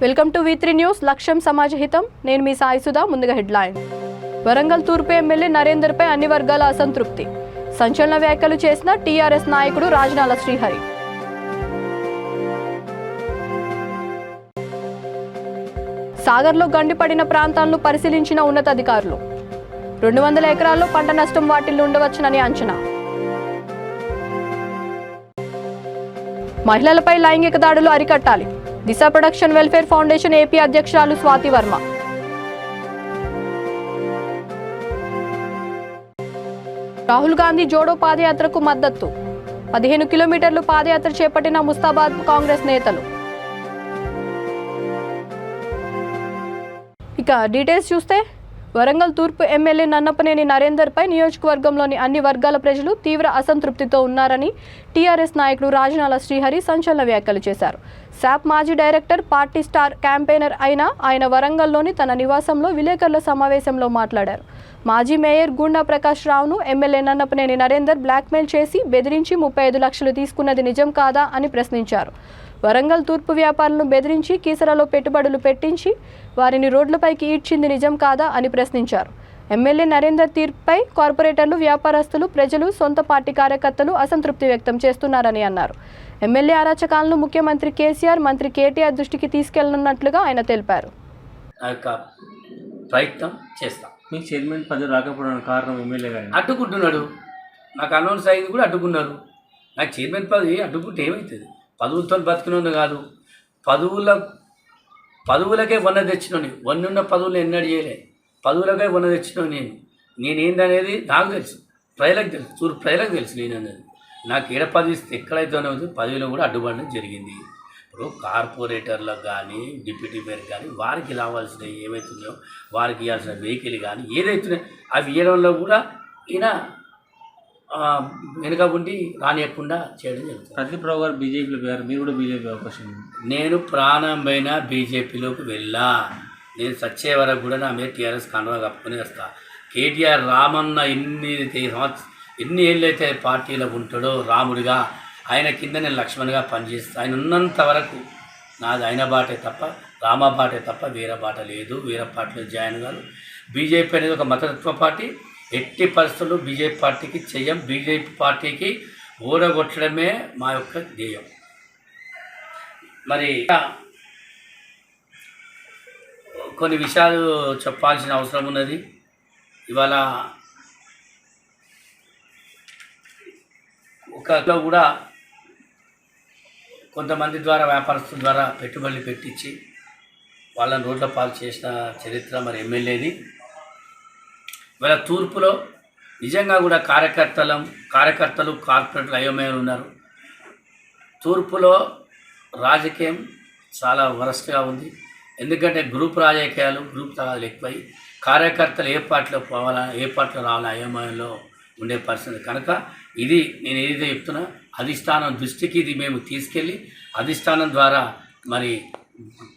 Welcome to V3 news. లక్ష్యం సమాజ హితం. నేను మీ సాయి సుధా. ముందుగా హెడ్లైన్. వరంగల్ తూర్పు ఎమ్మెల్యే నరేందర్ పై అన్ని వర్గాల అసంతృప్తి. సంచలన వ్యాఖ్యలు చేసిన టీఆర్ఎస్ నాయకుడు రాజనాల శ్రీహరి. సాగర్లో గండిపడిన ప్రాంతాలను పరిశీలించిన ఉన్నతాధికారులు. 200 ఎకరాల్లో పంట నష్టం వాటిల్లు ఉండవచ్చునని అంచనా. మహిళలపై లైంగిక దాడులు అరికట్టాలి. దిశ ప్రొడక్షన్ వెల్ఫేర్ ఫౌండేషన్ ఏపీ అధ్యక్షురాలు స్వాతి వర్మ. రాహుల్ గాంధీ జోడో పాదయాత్రకు మద్దతు. 15 కిలోమీటర్లు పాదయాత్ర చేపట్టిన ముస్తాబాద్ కాంగ్రెస్ నేతలు. ఇక డీటెయిల్స్ చూస్తే, వరంగల్ తూర్పు ఎమ్మెల్యే నన్నపనేని నరేందర్ పై నియోజకవర్గంలోని అన్ని వర్గాల ప్రజలు తీవ్ర అసంతృప్తితో ఉన్నారని టీఆర్ఎస్ నాయకుడు రాజనాల శ్రీహరి సంచలన వ్యాఖ్యలు చేశారు. శాప్ మాజీ డైరెక్టర్, పార్టీ స్టార్ క్యాంపెయినర్ అయిన ఆయన వరంగల్లోని తన నివాసంలో విలేకరుల సమావేశంలో మాట్లాడారు. మాజీ మేయర్ గూండా ప్రకాష్ రావును ఎమ్మెల్యే నన్నపనేని నరేందర్ బ్లాక్మెయిల్ చేసి బెదిరించి 35 లక్షలు తీసుకున్నది నిజం కాదా అని ప్రశ్నించారు. వరంగల్ తూర్పు వ్యాపారులను బెదిరించి కీసరలో పెట్టుబడులు పెట్టించి వారిని రోడ్లపైకి ఈడ్చింది నిజం కాదా అని ప్రశ్నించారు. ఎమ్మెల్యే నరేందర్ తీర్పుపై కార్పొరేటర్లు, వ్యాపారస్తులు, ప్రజలు, సొంత పార్టీ కార్యకర్తలు అసంతృప్తి వ్యక్తం చేస్తున్నారని అన్నారు. ఎమ్మెల్యే అరాచకాలను ముఖ్యమంత్రి కేసీఆర్, మంత్రి కేటీఆర్ దృష్టికి తీసుకెళ్లనున్నట్లుగా ఆయన తెలిపారు. ప్రయత్నం చేస్తాం. మీకు చైర్మన్ పదవి రాకపోవడానికి కారణం ఎమ్మెల్యే గారు అడ్డుకుంటున్నాడు. నాకు అనౌన్స్ అయింది కూడా అడ్డుకున్నారు. నాకు చైర్మన్ పదవి అడ్డుకుంటే ఏమవుతుంది? పదవులతో బతుకునేది కాదు. పదవులకే వన్న తెచ్చినోని, వన్నున్న పదవులు ఎన్నడూ చేయలే. పదవులకే వన్న తెచ్చినోని నేనేందనేది నాకు తెలుసు, ప్రజలకు తెలుసు, ప్రజలకు తెలుసు నేననేది. నాకు ఏడ పదవి ఇస్తే ఎక్కడైతే అనేది పదవిలో కూడా అడ్డుపడడం జరిగింది. ఇప్పుడు కార్పొరేటర్లకు కానీ, డిప్యూటీ మేయర్ కానీ వారికి రావాల్సినవి ఏమవుతున్నాయో, వారికి ఇవ్వాల్సిన వెహికల్ కానీ ఏదైతున్నాయో అవి ఇవ్వడంలో కూడా ఈయన వెనుక ఉండి రానియకుండా చేయడం జరుగుతుంది. ప్రదీప్ రావు గారు బీజేపీలో పోయారు, మీరు కూడా బీజేపీ అవకాశం ఉంది. నేను ప్రాణమైన బీజేపీలోకి నేను సచ్చే వరకు కూడా నా మీద టీఆర్ఎస్ కండువా కప్పుకొని వస్తా. కేటీఆర్ రామన్న ఎన్ని ఏళ్ళైతే పార్టీలో ఉంటాడో రాముడిగా, ఆయన కింద నేను లక్ష్మణ్గా పనిచేస్తా. ఆయన ఉన్నంత వరకు నాది ఆయన బాటే తప్ప, రామ బాటే తప్ప వేరే బాట లేదు. వేరే పార్టీలో జాయిన్ కాదు. బీజేపీ అనేది ఒక మతతత్వ పార్టీ. ఎట్టి పరిస్థితుల్లో బీజేపీ పార్టీకి చెయ్యం. బీజేపీ పార్టీకి ఓడగొట్టడమే మా యొక్క ధ్యేయం. మరి కొన్ని విషయాలు చెప్పాల్సిన అవసరం ఉన్నది. ఇవాళ ఒకలో కూడా కొంతమంది ద్వారా, వ్యాపారస్తుల ద్వారా పెట్టుబడులు పెట్టించి వాళ్ళని రోడ్ల పాలు చేసిన చరిత్ర మరి ఎమ్మెల్యేది. ఇవాళ తూర్పులో నిజంగా కూడా కార్యకర్తలు కార్పొరేటర్లు అయోమయాలు ఉన్నారు. తూర్పులో రాజకీయం చాలా వరస్ట్గా ఉంది. ఎందుకంటే గ్రూప్ రాజకీయాలు, గ్రూప్ తగాదాలు ఎక్కువై కార్యకర్తలు ఏ పార్టీలో పోవాలా, ఏ పార్టీలో రావాలా అయోమయంలో ఉండే పరిస్థితి. కనుక ఇది నేను ఏదైతే చెప్తున్నా, అధిష్టానం దృష్టికి ఇది మేము తీసుకెళ్ళి అధిష్టానం ద్వారా మరి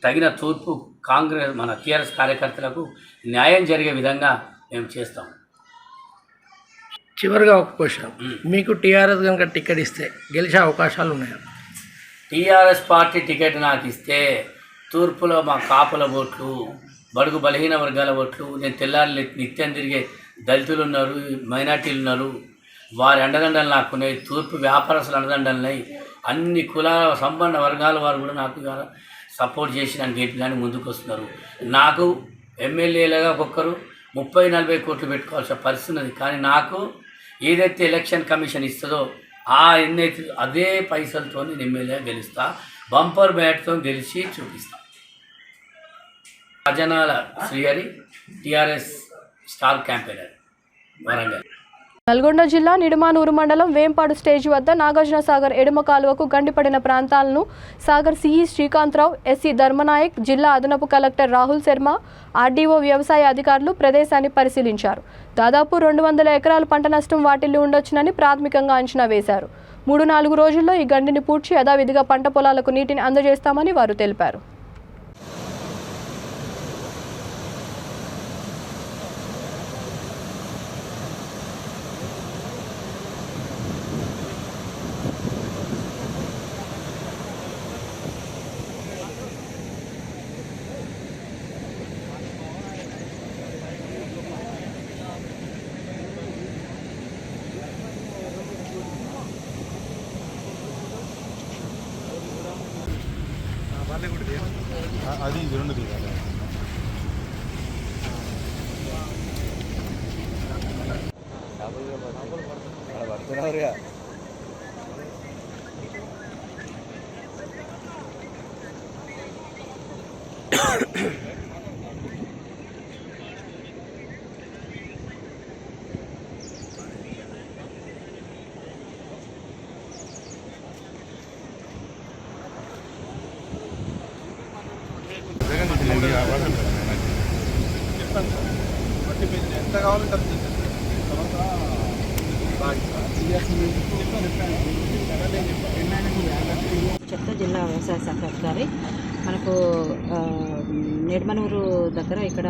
తగిన తూర్పు కాంగ్రెస్ మన టీఆర్ఎస్ కార్యకర్తలకు న్యాయం జరిగే విధంగా మేము చేస్తాం. చివరిగా ఒక క్వశ్చన్, మీకు టీఆర్ఎస్ కనుక టికెట్ ఇస్తే గెలిచే అవకాశాలు ఉన్నాయా? టీఆర్ఎస్ పార్టీ టికెట్ నాకు ఇస్తే తూర్పులో మా కాపుల ఓట్లు, బడుగు బలహీన వర్గాల ఓట్లు, నేను తెల్లారి నిత్యం తిరిగే దళితులు ఉన్నారు, మైనార్టీలు ఉన్నారు, వారి అండదండలు నాకున్నాయి. తూర్పు వ్యాపారస్తులు అండదండలున్నాయి. అన్ని కుల సంబంధ వర్గాల వారు కూడా నాకు సపోర్ట్ చేసి నన్ను గెలిపి కానీ ముందుకు వస్తున్నారు. నాకు ఎమ్మెల్యేలుగా ఒక్కొక్కరు 30-40 కోట్లు పెట్టుకోవాల్సిన పరిస్థితి ఉన్నది. కానీ నాకు ఏదైతే ఎలక్షన్ కమిషన్ ఇస్తుందో ఎన్నైతే అదే పైసలతో నేను ఎమ్మెల్యే గెలుస్తా. బంపర్ బ్యాట్తో గెలిచి చూపిస్తా. Rajanala Srihari, TRS star campaigner, Warangal. Nalgonda జిల్లా నిడమానూరు మండలం వేంపాడు స్టేజ్ వద్ద నాగార్జున సాగర్ ఎడమ కాలువకు గండిపడిన ప్రాంతాలను సాగర్ సిఈ శ్రీకాంతరావు, ఎస్సీ ధర్మనాయక్, జిల్లా అదనపు కలెక్టర్ రాహుల్ శర్మ, ఆర్డీఓ, వ్యవసాయ అధికారులు ప్రదేశాన్ని పరిశీలించారు. దాదాపు 200 ఎకరాలు పంట నష్టం వాటిల్లి ఉండొచ్చునని ప్రాథమికంగా అంచనా వేశారు. 3-4 రోజుల్లో ఈ గండిని పూడ్చి యథావిధిగా పంట పొలాలకు నీటిని అందజేస్తామని వారు తెలిపారు. అది ఇది రెండు తీయాలి. పడుతున్నారుగా ఎంత కావాలంటే చిత్తూరు జిల్లా వ్యవసాయ శాఖ అధికారి మనకు నెడమనూరు దగ్గర ఇక్కడ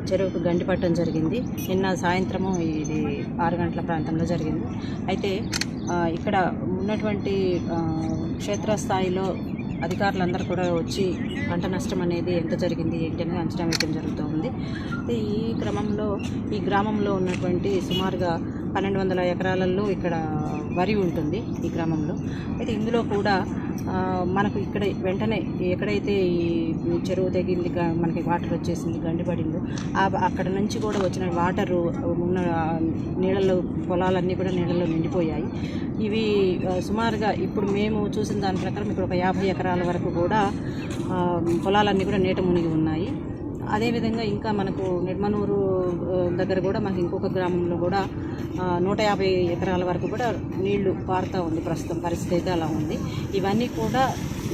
చెరువుకు గండి పట్టడం జరిగింది. నిన్న సాయంత్రము ఇది 6 గంటల ప్రాంతంలో జరిగింది. అయితే ఇక్కడ ఉన్నటువంటి క్షేత్రస్థాయిలో అధికారులందరూ కూడా వచ్చి పంట నష్టం అనేది ఎంత జరిగింది ఏంటి అనేది అంచనా వేయడం జరుగుతూ ఉంది. అయితే ఈ క్రమంలో ఈ గ్రామంలో ఉన్నటువంటి సుమారుగా 1200 ఎకరాలలో ఇక్కడ వరి ఉంటుంది ఈ గ్రామంలో. అయితే ఇందులో కూడా మనకు ఇక్కడ వెంటనే ఎక్కడైతే ఈ చెరువు తెగింది, మనకి వాటర్ వచ్చేసింది, గండి పడిందో అక్కడ నుంచి కూడా వచ్చిన వాటరు ఉన్న నీళ్ళలో పొలాలన్నీ కూడా నీళ్ళలో నిండిపోయాయి. ఇవి సుమారుగా ఇప్పుడు మేము చూసిన దాని ప్రకారం ఇక్కడ ఒక 50 ఎకరాల వరకు కూడా పొలాలన్నీ కూడా నీట మునిగి ఉన్నాయి. అదేవిధంగా ఇంకా మనకు నెడమనూరు దగ్గర కూడా మనకి ఇంకొక గ్రామంలో కూడా 150 ఎకరాల వరకు కూడా నీళ్లు పారుతూ ఉంది. ప్రస్తుతం పరిస్థితి అయితే అలా ఉంది. ఇవన్నీ కూడా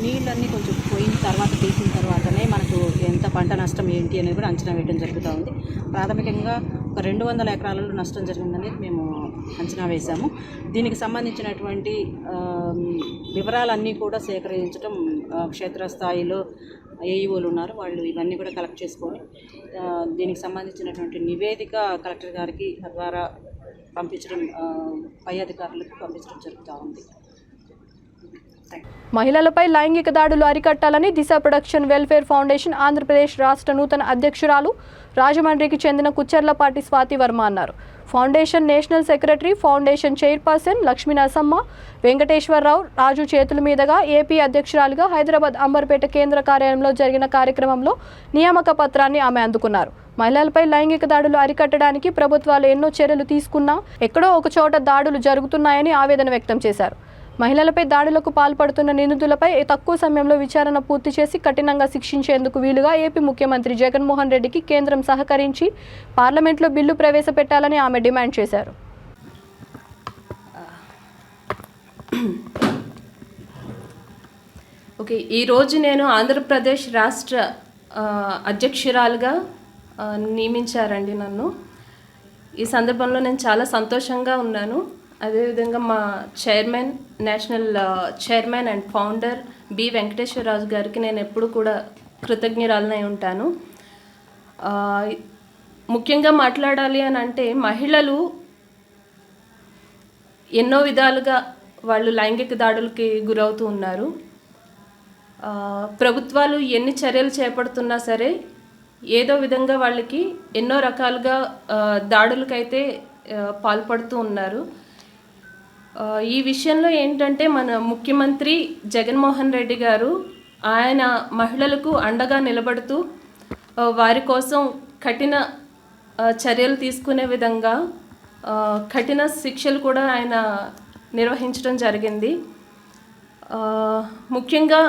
నీళ్ళన్నీ కొంచెం పోయిన తర్వాత తీసిన తర్వాతనే మనకు ఎంత పంట నష్టం ఏంటి అనేది కూడా అంచనా వేయడం జరుగుతూ ఉంది. ప్రాథమికంగా ఒక 200 ఎకరాలలో నష్టం జరిగిందనేది మేము అంచనా వేశాము. దీనికి సంబంధించినటువంటి వివరాలన్నీ కూడా సేకరించడం క్షేత్రస్థాయిలో ఏఈఓలు ఉన్నారు, వాళ్ళు ఇవన్నీ కూడా కలెక్ట్ చేసుకొని దీనికి సంబంధించినటువంటి నివేదిక కలెక్టర్ గారికి ద్వారా పంపించడం, పై అధికారులకు పంపించడం జరుగుతూ ఉంది. మహిళలపై లైంగిక దాడులు అరికట్టాలని Disha protection welfare foundation Andhra Pradesh రాష్ట్ర నూతన అధ్యక్షురాలు రాజమండ్రికి చెందిన కుచ్చర్లపాటి స్వాతి వర్మ అన్నారు. Foundation national secretary, foundation chairperson Lakshmi Narasamma Venkateswara Rao Raju చేతుల మీదుగా ఏపీ అధ్యక్షురాలుగా హైదరాబాద్ అంబర్పేట కేంద్ర కార్యాలయంలో జరిగిన కార్యక్రమంలో నియామక పత్రాన్ని ఆమె అందుకున్నారు. మహిళలపై లైంగిక దాడులు అరికట్టడానికి ప్రభుత్వాలు ఎన్నో చర్యలు తీసుకున్నా ఎక్కడో ఒక చోట దాడులు జరుగుతున్నాయని ఆవేదన వ్యక్తం చేశారు. మహిళలపై దాడులకు పాల్పడుతున్న నిందితులపై తక్కువ సమయంలో విచారణ పూర్తి చేసి కఠినంగా శిక్షించేందుకు వీలుగా ఏపీ ముఖ్యమంత్రి జగన్మోహన్ రెడ్డికి కేంద్రం సహకరించి పార్లమెంట్లో బిల్లు ప్రవేశపెట్టాలని ఆమె డిమాండ్ చేశారు. ఓకే, ఈరోజు నేను ఆంధ్రప్రదేశ్ రాష్ట్ర అధ్యక్షురాలుగా నియమించారండి నన్ను. ఈ సందర్భంలో నేను చాలా సంతోషంగా ఉన్నాను. అదేవిధంగా మా chairman, national chairman and founder B Venkateswararaju గారికి నేను ఎప్పుడు కూడా కృతజ్ఞురాలనై ఉంటాను. ముఖ్యంగా మాట్లాడాలి అని అంటే మహిళలు ఎన్నో విధాలుగా వాళ్ళు లైంగిక దాడులకి గురవుతూ ఉన్నారు. ప్రభుత్వాలు ఎన్ని చర్యలు చేపడుతున్నా సరే ఏదో విధంగా వాళ్ళకి ఎన్నో రకాలుగా దాడులకైతే పాల్పడుతూ ఉన్నారు. ఈ విషయంలో ఏంటంటే మన ముఖ్యమంత్రి జగన్మోహన్ రెడ్డి గారు ఆయన మహిళలకు అండగా నిలబడుతూ వారి కోసం కఠిన చర్యలు తీసుకునే విధంగా కఠిన శిక్షలు కూడా ఆయన నిర్వహించడం జరిగింది. ముఖ్యంగా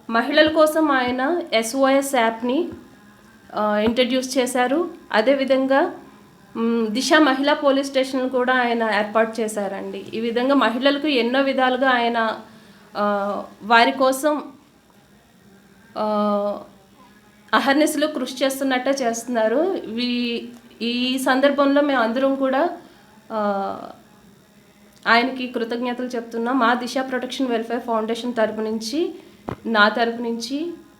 మహిళల కోసం ఆయన SOS యాప్ని ఇంట్రడ్యూస్ చేశారు. అదేవిధంగా దిశ మహిళా పోలీస్ స్టేషన్ కూడా ఆయన ఏర్పాటు చేశారండి. ఈ విధంగా మహిళలకు ఎన్నో విధాలుగా ఆయన వారి కోసం అహర్నిశలు కృషి చేస్తున్నట్టే చేస్తున్నారు. ఈ సందర్భంలో మేము అందరం కూడా ఆయనకి కృతజ్ఞతలు చెప్తున్నాం. మా దిశ ప్రొటెక్షన్ వెల్ఫేర్ ఫౌండేషన్ తరపు నుంచి, నా తరపు నుంచి,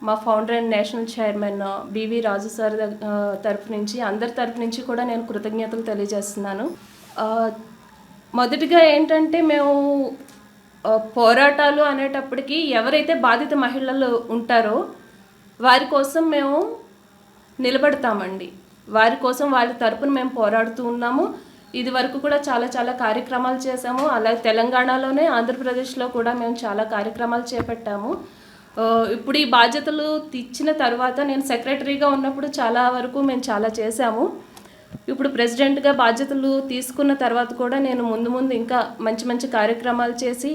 మా founder and national chairman BV Raju sir తరపు నుంచి, అందరి తరపు నుంచి కూడా నేను కృతజ్ఞతలు తెలియజేస్తున్నాను. మొదటిగా ఏంటంటే మేము పోరాటాలు అనేటప్పటికీ ఎవరైతే బాధిత మహిళలు ఉంటారో వారి కోసం మేము నిలబడతామండి. వారి కోసం వాళ్ళ తరపున మేము పోరాడుతూ ఉన్నాము. ఇది వరకు కూడా చాలా కార్యక్రమాలు చేశాము. అలాగే తెలంగాణలోనే, ఆంధ్రప్రదేశ్లో కూడా మేము చాలా కార్యక్రమాలు చేపట్టాము. ఇప్పుడు ఈ బాధ్యతలు ఇచ్చిన తర్వాత నేను సెక్రటరీగా ఉన్నప్పుడు చాలా వరకు మేము చాలా చేశాము. ఇప్పుడు ప్రెసిడెంట్గా బాధ్యతలు తీసుకున్న తర్వాత కూడా నేను ముందు ఇంకా మంచి మంచి కార్యక్రమాలు చేసి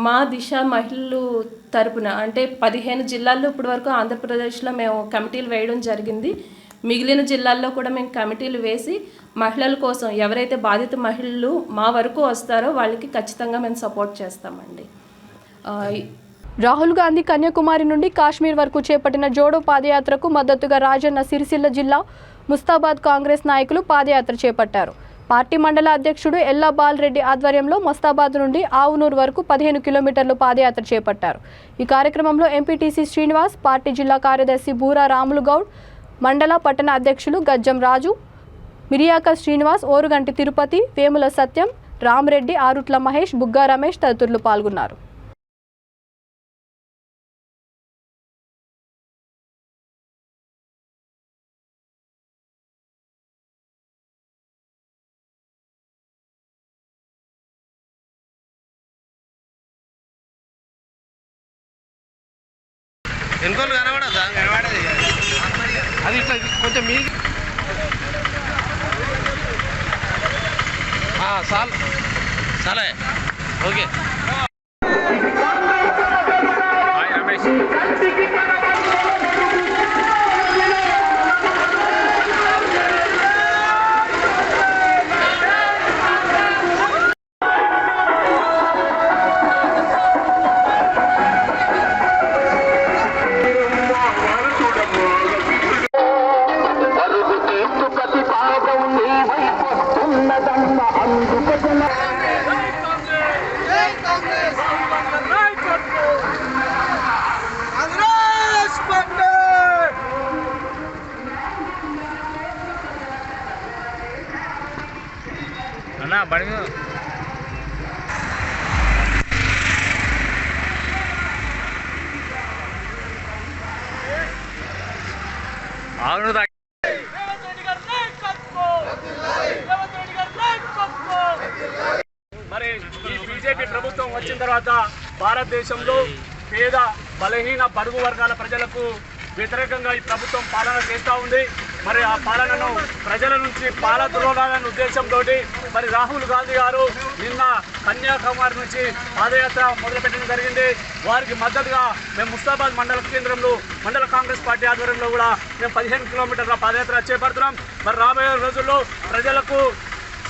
మా దిశ మహిళలు తరపున అంటే 15 జిల్లాల్లో ఇప్పటి వరకు ఆంధ్రప్రదేశ్లో మేము కమిటీలు వేయడం జరిగింది. మిగిలిన జిల్లాల్లో కూడా మేము కమిటీలు వేసి మహిళల కోసం ఎవరైతే బాధిత మహిళలు మా వరకు వస్తారో వాళ్ళకి ఖచ్చితంగా మేము సపోర్ట్ చేస్తామండి. రాహుల్ గాంధీ కన్యాకుమారి నుండి కాశ్మీర్ వరకు చేపట్టిన జోడో పాదయాత్రకు మద్దతుగా రాజన్న సిరిసిల్ల జిల్లా ముస్తాబాద్ కాంగ్రెస్ నాయకులు పాదయాత్ర చేపట్టారు. పార్టీ మండల అధ్యక్షుడు ఎల్లా బాలరెడ్డి ఆధ్వర్యంలో ముస్తాబాద్ నుండి ఆవునూరు వరకు 15 కిలోమీటర్లు పాదయాత్ర చేపట్టారు. ఈ కార్యక్రమంలో ఎంపీటీసీ శ్రీనివాస్, పార్టీ జిల్లా కార్యదర్శి బూరా రాములు గౌడ్, మండల పట్టణ అధ్యక్షులు గజ్జం రాజు, మిరియాక శ్రీనివాస్, ఓరుగంటి తిరుపతి, వేముల సత్యం, రామరెడ్డి, ఆరుట్ల మహేష్, బుగ్గా రమేష్ తదితరులు పాల్గొన్నారు. వెనుకోలు కనబడదా? అది ఇట్లా కొంచెం మీ సరే ఓకే. అన్నా బడి ఆవును మరి ఈ బీజేపీ ప్రభుత్వం వచ్చిన తర్వాత భారతదేశంలో పేద బలహీన బడుగు వర్గాల ప్రజలకు వ్యతిరేకంగా ఈ ప్రభుత్వం పాలన చేస్తూ ఉంది. మరి ఆ పాలనను ప్రజల నుంచి పాలద్రోగాలనే ఉద్దేశంతో మరి రాహుల్ గాంధీ గారు నిన్న కన్యాకుమారి నుంచి పాదయాత్ర మొదలుపెట్టడం జరిగింది. వారికి మద్దతుగా మేము ముస్తాబాద్ మండల కేంద్రంలో మండల కాంగ్రెస్ పార్టీ ఆధ్వర్యంలో కూడా మేము 15 కిలోమీటర్ల పాదయాత్ర చేపడుతున్నాం. మరి రాబోయే రోజుల్లో ప్రజలకు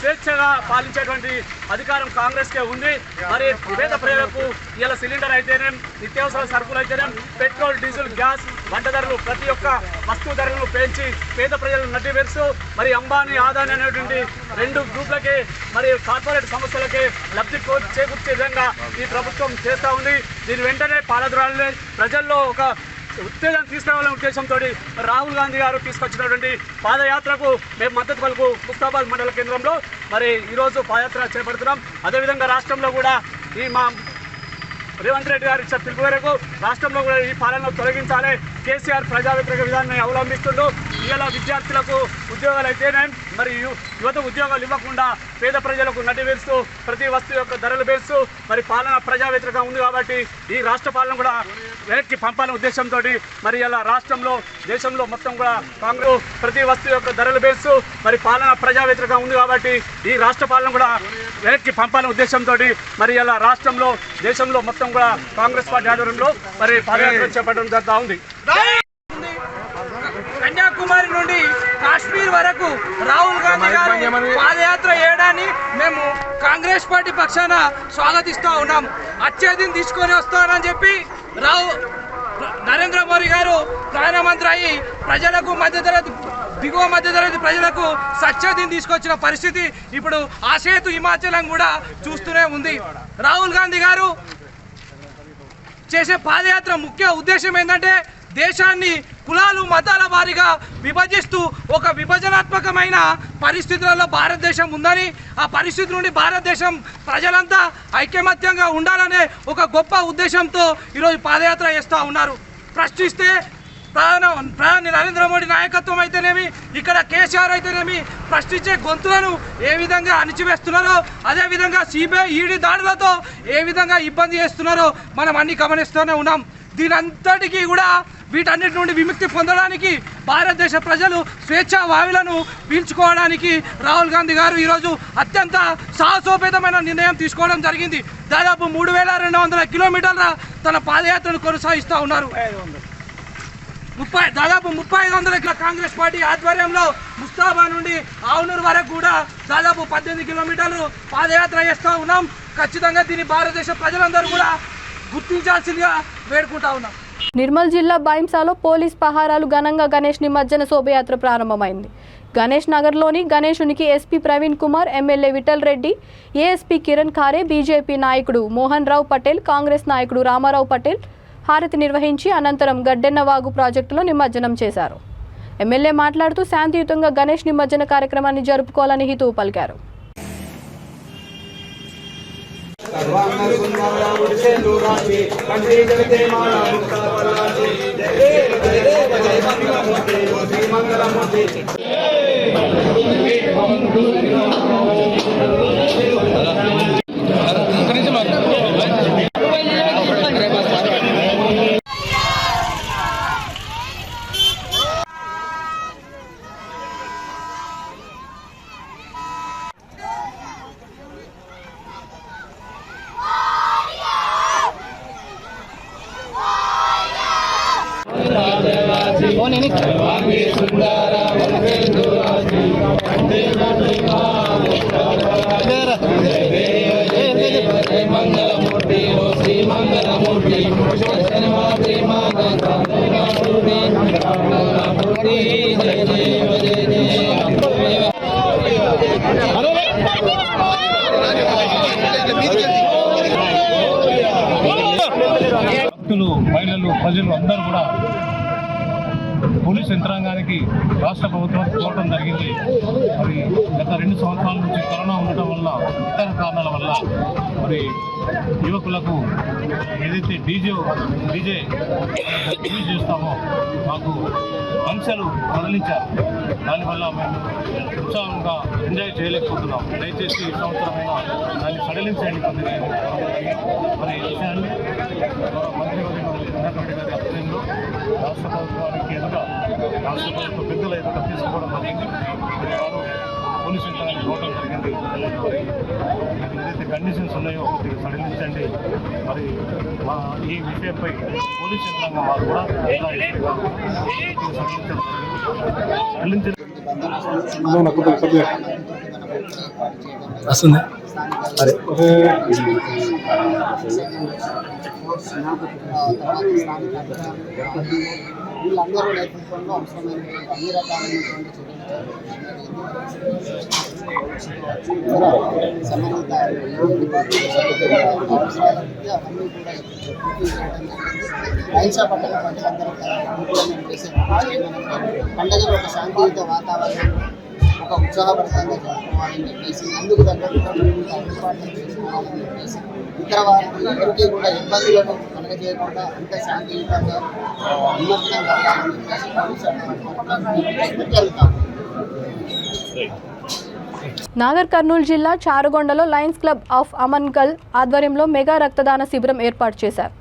స్వేచ్ఛగా పాలించేటువంటి అధికారం కాంగ్రెస్కే ఉంది. మరి పేద ప్రజలకు ఇలా సిలిండర్ అయితేనేం, నిత్యావసర సరుకులు అయితేనేం, పెట్రోల్, డీజిల్, గ్యాస్, వంట ధరలు, ప్రతి ఒక్క వస్తువు ధరలను పెంచి పేద ప్రజలను నడ్డివేస్తూ మరి అంబానీ, ఆదాని అనేటువంటి 2 గ్రూపులకి మరి కార్పొరేట్ సంస్థలకి లబ్ధి చేకూర్చే విధంగా ఈ ప్రభుత్వం చేస్తూ ఉంది. దీని వెంటనే పాలద్రాలని ప్రజల్లో ఒక ఉత్తేజం తీసుకురావాలనే ఉద్దేశంతో రాహుల్ గాంధీ గారు తీసుకొచ్చినటువంటి పాదయాత్రకు మేము మద్దతు పలుకు ముస్తాబాద్ మండల కేంద్రంలో మరి ఈరోజు పాదయాత్ర చేపడుతున్నాం. అదేవిధంగా రాష్ట్రంలో కూడా ఈ మా రేవంత్ రెడ్డి గారు ఇచ్చిన పిలుపు మేరకు రాష్ట్రంలో కూడా ఈ పాలనను తొలగించాలి. కేసీఆర్ ప్రజా వ్యతిరేక విధానాన్ని అవలంబిస్తుంటూ ఇలా విద్యార్థులకు ఉద్యోగాలు అయితేనే మరి యువత ఉద్యోగాలు ఇవ్వకుండా పేద ప్రజలకు నడ్డివేస్తూ ప్రతి వస్తువు యొక్క ధరలు పెంచుతూ మరి పాలన ప్రజా వ్యతిరేకంగా ఉంది. కాబట్టి ఈ రాష్ట్ర పాలన కూడా వెనక్కి పంపాలనే ఉద్దేశంతో మరి ఇలా రాష్ట్రంలో దేశంలో మొత్తం కూడా కాంగ్రెస్ ప్రతి వస్తువు యొక్క ధరలు పెంచుతూ మరి పాలన ప్రజా వ్యతిరేకంగా ఉంది. కాబట్టి ఈ రాష్ట్ర పాలన కూడా వెనక్కి పంపాలనే ఉద్దేశంతో మరి ఇలా రాష్ట్రంలో దేశంలో మొత్తం కూడా కాంగ్రెస్ పార్టీ ఆధ్వర్యంలో మరి పాదయాత్ర చేపట్టడం జరుగుతూ ఉంది. కన్యాకుమారి నుండి కాశ్మీర్ వరకు రాహుల్ గాంధీ గారు పాదయాత్ర చేయడాన్ని మేము కాంగ్రెస్ పార్టీ పక్షాన స్వాగతిస్తూ ఉన్నాం. అత్యధిని తీసుకొని వస్తారని చెప్పి నరేంద్ర మోదీ గారు ప్రధానమంత్రి అయ్యి ప్రజలకు దిగువ మధ్యతరగతి ప్రజలకు సత్యదిని తీసుకొచ్చిన పరిస్థితి ఇప్పుడు ఆసేతు హిమాచలం కూడా చూస్తూనే ఉంది. రాహుల్ గాంధీ గారు చేసే పాదయాత్ర ముఖ్య ఉద్దేశం ఏంటంటే దేశాన్ని కులాలు మతాల వారీగా విభజిస్తూ ఒక విభజనాత్మకమైన పరిస్థితులలో భారతదేశం ఉందని, ఆ పరిస్థితి నుండి భారతదేశం ప్రజలంతా ఐకమత్యంగా ఉండాలనే ఒక గొప్ప ఉద్దేశంతో ఈరోజు పాదయాత్ర చేస్తూ ఉన్నారు. ప్రశ్నిస్తే ప్రధాని నరేంద్ర మోడీ నాయకత్వం అయితేనేమి, ఇక్కడ కేసీఆర్ అయితేనేమి ప్రశ్నించే గొంతులను ఏ విధంగా అణిచివేస్తున్నారో, అదేవిధంగా సిబిఐ ఈడీ దాడులతో ఏ విధంగా ఇబ్బంది చేస్తున్నారో మనం అన్ని గమనిస్తూనే ఉన్నాం. దీనంతటికీ కూడా వీటన్నిటి నుండి విముక్తి పొందడానికి భారతదేశ ప్రజలు స్వేచ్ఛా వాయువులను పీల్చుకోవడానికి రాహుల్ గాంధీ గారు ఈరోజు అత్యంత సాహసోపేతమైన నిర్ణయం తీసుకోవడం జరిగింది. దాదాపు 3200 కిలోమీటర్ల తన పాదయాత్రను కొనసాగిస్తూ ఉన్నారు. దాదాపు 3500 కాంగ్రెస్ పార్టీ ఆధ్వర్యంలో ముస్తాబా నుండి ఆవునూరు వరకు కూడా దాదాపు 18 కిలోమీటర్లు పాదయాత్ర చేస్తూ ఉన్నాం. ఖచ్చితంగా దీన్ని భారతదేశ ప్రజలందరూ కూడా గుర్తించాల్సిందిగా వేడుకుంటా ఉన్నాం. నిర్మల్ జిల్లా బైంసాలో పోలీస్ పహారాలు ఘనంగా గణేష్ నిమజ్జన శోభయాత్ర ప్రారంభమైంది. గణేష్ నగర్లోని గణేశునికి SP Praveen Kumar, MLA Vittal Reddy, ASP Kiran Khare, BJP నాయకుడు మోహన్ రావు పటేల్, కాంగ్రెస్ నాయకుడు రామారావు పటేల్ హారతి నిర్వహించి అనంతరం గడ్డెన్నవాగు ప్రాజెక్టులో నిమజ్జనం చేశారు. ఎమ్మెల్యే మాట్లాడుతూ శాంతియుతంగా గణేష్ నిమజ్జన కార్యక్రమాన్ని జరుపుకోవాలని హితవు పలికారు. మహిళలు, ప్రజలు అందరూ కూడా పోలీస్ యంత్రాంగానికి రాష్ట్ర ప్రభుత్వం కోరడం జరిగింది. మరి గత 2 సంవత్సరాల నుంచి కరోనా ఉండటం వల్ల, ఇతర కారణాల వల్ల మరి యువకులకు ఏదైతే డీజే రిలీజ్ చేస్తామో మాకు ఆంక్షలు సడలించారు. దానివల్ల మేము ఉత్సాహంగా ఎంజాయ్ చేయలేకపోతున్నాం. దయచేసి ఈ సంవత్సరమైనా దాన్ని సడలించండి కొద్దిగా. మరి ఈ విషయాన్ని మంత్రి ఉన్నటువంటి గారి ఆధ్వర్యంలో రాష్ట్ర ప్రభుత్వానికి ఎదుట, రాష్ట్ర ప్రభుత్వ పెద్దల ఎదుట తీసుకోవడం జరిగింది. మరి వారు పోలీసు యంత్రాంగాన్ని ఇవ్వడం జరిగింది. మరి ఏదైతే కండిషన్స్ ఉన్నాయో కొద్దిగా సడలించండి. మరి మా ఈ విషయంపై పోలీసు యంత్రాంగం వారు కూడా వస్తుంది. అరే వీళ్ళందరూ నేతృత్వంలో అవసరమైన అన్ని రకాలైనటువంటి సంబంధిత అవసరాలకి అవన్నీ కూడా ఐసా పట్టణ ప్రజలందరూ ఇంప్లిమెంట్ చేసే పండుగలు ఒక శాంతియుత వాతావరణం, ఒక ఉత్సాహభరితంగా జరుపుకోవాలని చెప్పేసి, అందుకు తగ్గట్టుగా ఏర్పాట్లు చేసుకోవాలని చెప్పేసి, ఇతర వారికి ఎవరికి కూడా ఇబ్బందులను కలగజేయకుండా అంత శాంతియుతంగా నిమజ్జనం జరగాలని చెప్పేసి జరుగుతాం. నాగర్ కర్నూలు జిల్లా చారుగొండలో లయన్స్ క్లబ్ ఆఫ్ అమన్గల్ ఆధ్వర్యంలో మెగా రక్తదాన శిబిరం ఏర్పాటు చేశారు.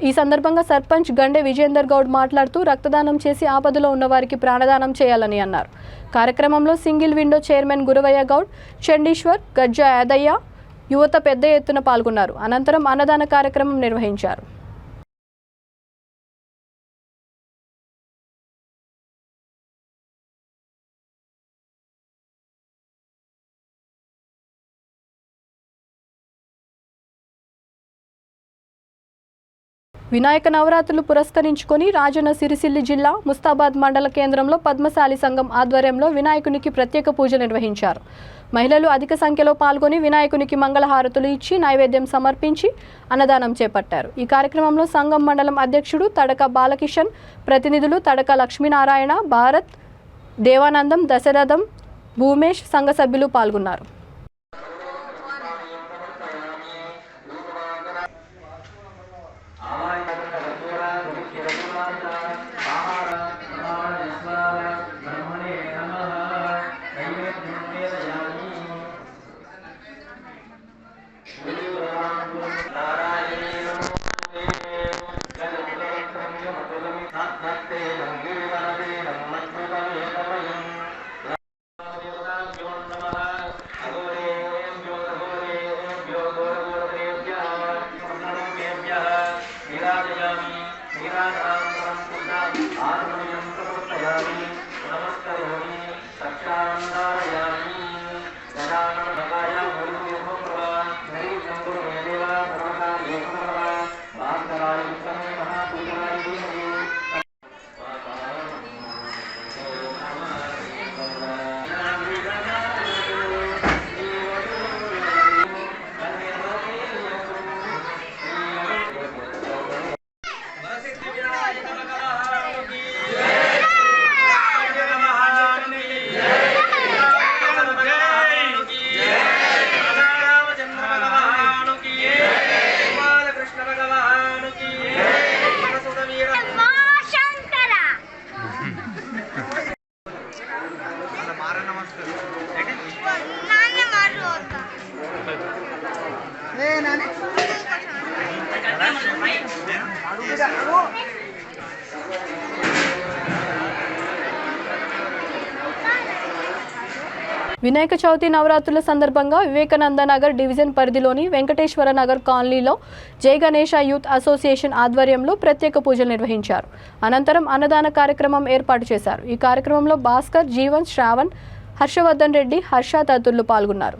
ఈ సందర్భంగా సర్పంచ్ గండే విజేందర్ గౌడ్ మాట్లాడుతూ రక్తదానం చేసి ఆపదలో ఉన్న వారికి ప్రాణదానం చేయాలని అన్నారు. కార్యక్రమంలో single window chairman Guravaiah Goud, Chandishwar, Gajja Yadaiah, యువత పెద్ద ఎత్తున పాల్గొన్నారు. అనంతరం అన్నదాన కార్యక్రమం నిర్వహించారు. వినాయక నవరాత్రులు పురస్కరించుకొని రాజన్న సిరిసిల్ల జిల్లా ముస్తాబాద్ మండల కేంద్రంలో పద్మశాలి సంఘం ఆధ్వర్యంలో వినాయకునికి ప్రత్యేక పూజ నిర్వహించారు. మహిళలు అధిక సంఖ్యలో పాల్గొని వినాయకునికి మంగళహారతులు ఇచ్చి నైవేద్యం సమర్పించి అన్నదానం చేపట్టారు. ఈ కార్యక్రమంలో సంఘం మండలం అధ్యక్షుడు తడక బాలకిషన్, ప్రతినిధులు తడక లక్ష్మీనారాయణ, భారత్, దేవానందం, దశరథం, భూమేష్, సంఘ సభ్యులు పాల్గొన్నారు. వినాయక చవితి నవరాత్రుల సందర్భంగా వివేకానంద నగర్ డివిజన్ పరిధిలోని వెంకటేశ్వర నగర్ కాలనీలో జై గణేష యూత్ అసోసియేషన్ ఆధ్వర్యంలో ప్రత్యేక పూజలు నిర్వహించారు. అనంతరం అన్నదాన కార్యక్రమం ఏర్పాటు చేశారు. ఈ కార్యక్రమంలో భాస్కర్, జీవన్, శ్రావణ్, హర్షవర్ధన్ రెడ్డి, హర్ష తదితరులు పాల్గొన్నారు.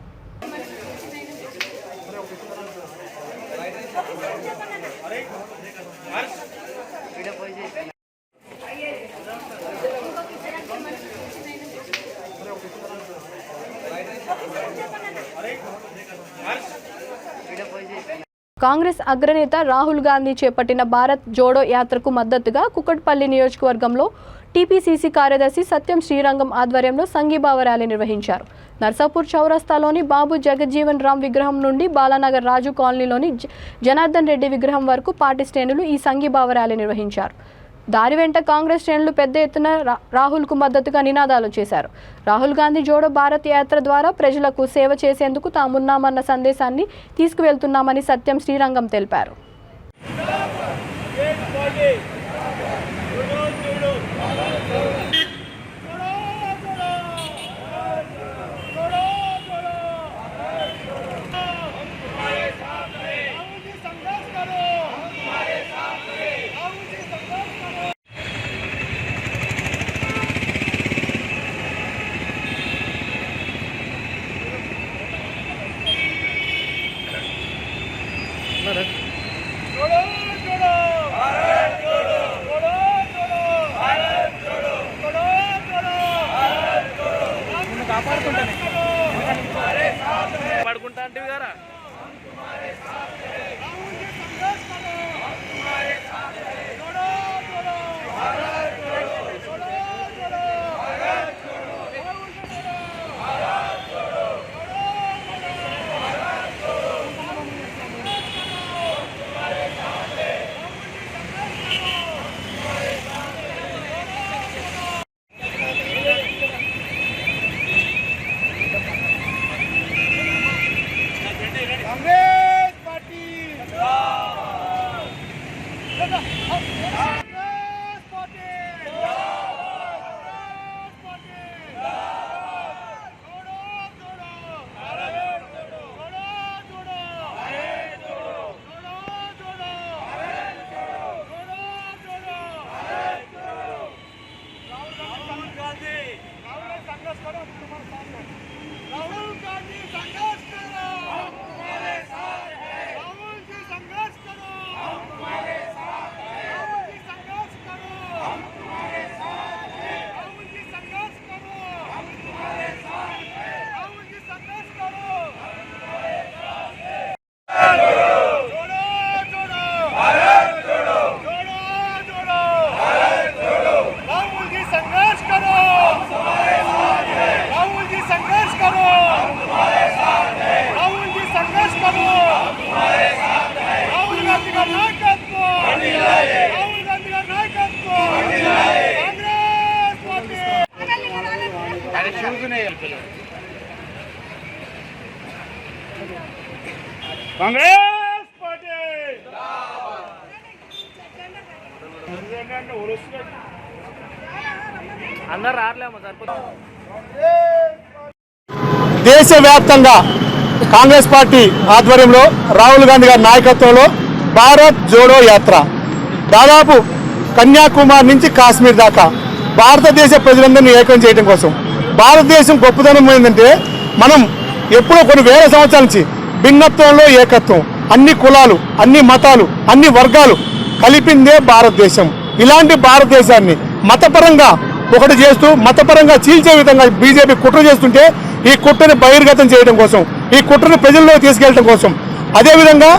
కాంగ్రెస్ అగ్రనేత రాహుల్ గాంధీ చేపట్టిన భారత్ జోడో యాత్రకు మద్దతుగా కుకట్పల్లి నియోజకవర్గంలో టీపీసీసీ కార్యదర్శి సత్యం శ్రీరంగం ఆధ్వర్యంలో సంఘీభావ ర్యాలీ నిర్వహించారు. నర్సాపూర్ చౌరస్తాలోని బాబు జగజ్జీవన్ రామ్ విగ్రహం నుండి బాలానగర్ రాజు కాలనీలోని జనార్దన్ రెడ్డి విగ్రహం వరకు పార్టీ శ్రేణులు ఈ సంఘీభావ ర్యాలీ నిర్వహించారు. దారి వెంట కాంగ్రెస్ శ్రేణులు పెద్ద ఎత్తున రాహుల్కు మద్దతుగా నినాదాలు చేశారు. రాహుల్ గాంధీ జోడో భారత్ యాత్ర ద్వారా ప్రజలకు సేవ చేసేందుకు తామున్నామన్న సందేశాన్ని తీసుకువెళ్తున్నామని సత్యం శ్రీరంగం తెలిపారు. పడుకుంటా అంటే గారా కాంగ్రెస్ పార్టీ అందరు రావట్లేమో సరిపోతుంది. దేశవ్యాప్తంగా కాంగ్రెస్ పార్టీ ఆధ్వర్యంలో రాహుల్ గాంధీ గారి నాయకత్వంలో భారత్ జోడో యాత్ర దాదాపు కన్యాకుమారి నుంచి కాశ్మీర్ దాకా భారతదేశ ప్రజలందరినీ ఏకం చేయడం కోసం. భారతదేశం గొప్పతనం ఏంటంటే మనం ఎప్పుడో కొన్ని వేల సంవత్సరాల నుంచి భిన్నత్వంలో ఏకత్వం, అన్ని కులాలు, అన్ని మతాలు, అన్ని వర్గాలు కలిపిందే భారతదేశం. ఇలాంటి భారతదేశాన్ని మతపరంగా ఒకటి చేస్తూ మతపరంగా చీల్చే విధంగా బీజేపీ కుట్ర చేస్తుంటే ఈ కుట్రని బహిర్గతం చేయడం కోసం, ఈ కుట్రని ప్రజల్లో తీసుకెళ్లడం కోసం, అదేవిధంగా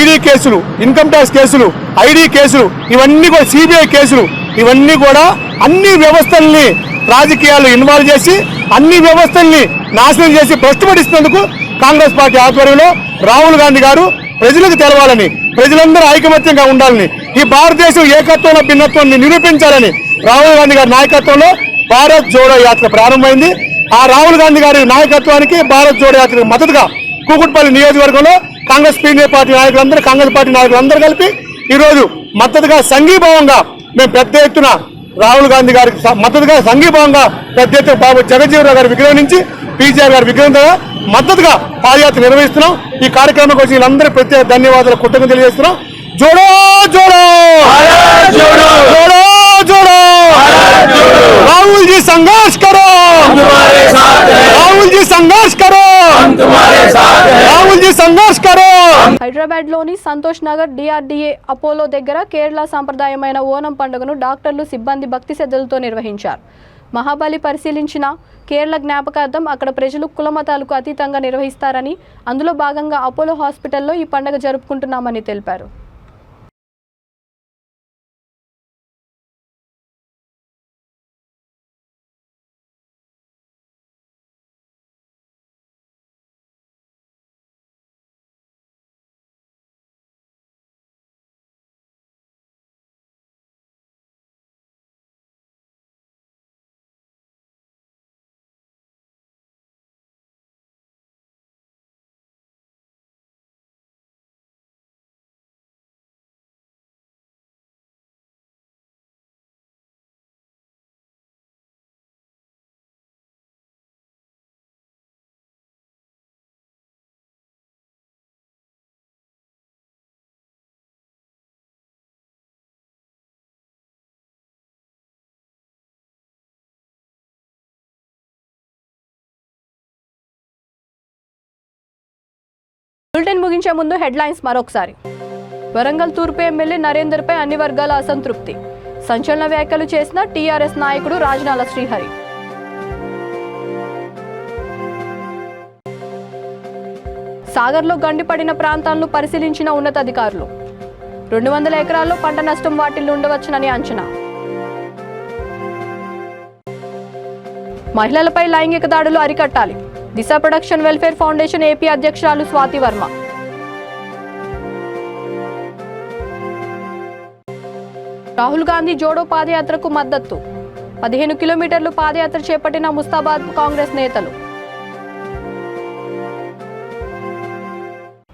ఈడీ కేసులు, ఇన్కమ్ ట్యాక్స్ కేసులు, ఐడి కేసులు, ఇవన్నీ కూడా సిబిఐ కేసులు, ఇవన్నీ కూడా అన్ని వ్యవస్థల్ని రాజకీయాలు ఇన్వాల్వ్ చేసి అన్ని వ్యవస్థల్ని నాశనం చేసి భ్రష్టుపడిస్తున్నందుకు కాంగ్రెస్ పార్టీ ఆధ్వర్యంలో రాహుల్ గాంధీ గారు ప్రజలకు తెలవాలని, ప్రజలందరూ ఐకమత్యంగా ఉండాలని, ఈ భారతదేశం ఏకత్వంలో భిన్నత్వాన్ని నిరూపించాలని రాహుల్ గాంధీ గారి నాయకత్వంలో భారత్ జోడో యాత్ర ప్రారంభమైంది. ఆ రాహుల్ గాంధీ గారి నాయకత్వానికి భారత్ జోడో యాత్రకు మద్దతుగా కూకట్పల్లి నియోజకవర్గంలో కాంగ్రెస్ పార్టీ నాయకులందరూ కలిపి ఈరోజు మద్దతుగా సంఘీభావంగా మేము పెద్ద ఎత్తున రాహుల్ గాంధీ గారికి మద్దతుగా సంఘీభావంగా పెద్ద ఎత్తున బాబు జగజ్జీవనరావు గారి విగ్రహం నుంచి పీజీఆర్ గారి విగ్రహం ద్వారా మద్దతుగా పాదయాత్ర నిర్వహిస్తున్నాం. ఈ కార్యక్రమం కోసం వీళ్ళందరూ ప్రత్యేక ధన్యవాదాలు కృతజ్ఞతలు తెలియజేస్తున్నాం. జోడో జోడో జోడో జోడో రాహుల్ जी संघर्ष करो, राहुल जी संघर्ष करो, राहुल जी संघर्ष करो. హైదరాబాద్ లోని సంతోష్ నగర్ డిఆర్డీఏ అపోలో దగ్గర కేరళ సాంప్రదాయమైన ఓనం పండుగను డాక్టర్లు, సిబ్బంది భక్తి శ్రద్ధలతో నిర్వహించారు. మహాబలి పరిశీలించిన కేరళ జ్ఞాపకార్థం అక్కడ ప్రజలు కులమతాలకు అతీతంగా నిర్వహిస్తారని, అందులో భాగంగా అపోలో హాస్పిటల్లో ఈ పండుగ జరుపుకుంటున్నామని తెలిపారు. బులెటిన్ ముగించే ముందు హెడ్లైన్స్ మరొకసారి. వరంగల్ తూర్పు ఎమ్మెల్యే నరేందర్పై అన్ని వర్గాల అసంతృప్తి. సంచలన వ్యాఖ్యలు చేసిన టీఆర్ఎస్ నాయకుడు రాజనాల శ్రీహరి. సాగర్లో గండిపడిన ప్రాంతాలను పరిశీలించిన ఉన్నతాధికారులు. 200 ఎకరాల్లో పంట నష్టం వాటిల్లు ఉండవచ్చునని అంచనా. మహిళలపై లైంగిక దాడులు అరికట్టాలి. దిశ ప్రొడక్షన్ వెల్ఫేర్ ఫౌండేషన్ ఏపీ అధ్యక్షురాలు స్వాతి వర్మ. రాహుల్ గాంధీ జోడో పాదయాత్రకు మద్దతు. 15 కిలోమీటర్లు పాదయాత్ర చేపట్టిన ముస్తాబాద్ కాంగ్రెస్ నేతలు.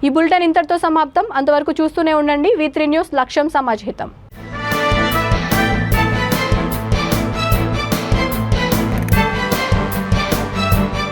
ఈ బులెటిన్ ఇంతటితో సమాప్తం. అంతవరకు చూస్తూనే ఉండండి V3 న్యూస్. లక్ష్యం సమాజహితం.